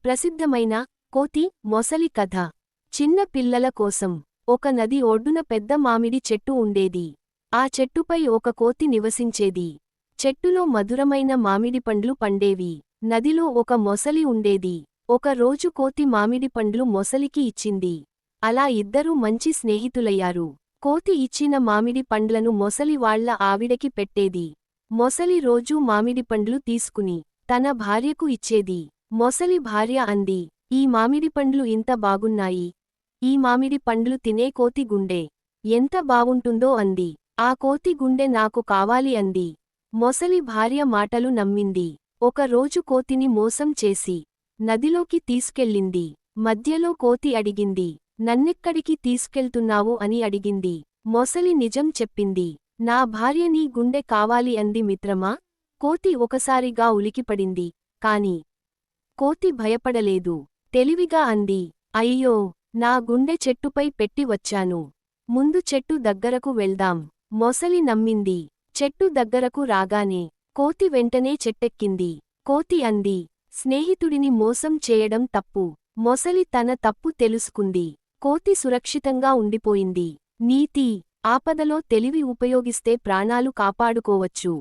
ప్రసిద్ధమైన కోతి మొసలి కథ. చిన్న పిల్లల కోసం. ఒక నది ఒడ్డున పెద్ద మామిడి చెట్టు ఉండేది. ఆ చెట్టుపై ఒక కోతి నివసించేది. చెట్టులో మధురమైన మామిడి పండ్లు పండేవి. నదిలో ఒక మొసలి ఉండేది. ఒక రోజు కోతి మామిడి పండ్లు మొసలికి ఇచ్చింది. అలా ఇద్దరూ మంచి స్నేహితులయ్యారు. కోతి ఇచ్చిన మామిడి పండ్లను మొసలి వాళ్ళ ఆవిడకి పెట్టేది. మొసలి రోజూ మామిడి పండ్లు తీసుకుని తన భార్యకు ఇచ్చేది. మొసలి భార్య అంది, ఈ మామిడి పండ్లు ఇంత బాగున్నాయి. ఈ మామిడి పండ్లు తినే కోతి గుండె ఎంత బావుంటుందో అంది. ఆ కోతి గుండె నాకు కావాలి అంది. మొసలి భార్య మాటలు నమ్మింది. ఒక రోజు కోతిని మోసం చేసి నదిలోకి తీసుకెళ్ళింది. మధ్యలో కోతి అడిగింది, నన్నెక్కడికి తీసుకెళ్తున్నావు అని అడిగింది. మొసలి నిజం చెప్పింది. నా భార్య నీ గుండె కావాలి అంది. మిత్రమా? కోతి ఒకసారిగా ఉలికిపడింది. కాని కోతి భయపడలేదు. తెలివిగా అంది, అయ్యో, నా గుండె చెట్టుపై పెట్టి వచ్చాను. ముందు చెట్టు దగ్గరకు వెళ్దాం. మొసలి నమ్మింది. చెట్టు దగ్గరకు రాగానే కోతి వెంటనే చెట్టెక్కింది. కోతి అంది, స్నేహితుడిని మోసం చేయడం తప్పు. మొసలి తన తప్పు తెలుసుకుంది. కోతి సురక్షితంగా ఉండిపోయింది. నీతి: ఆపదలో తెలివి ఉపయోగిస్తే ప్రాణాలు కాపాడుకోవచ్చు.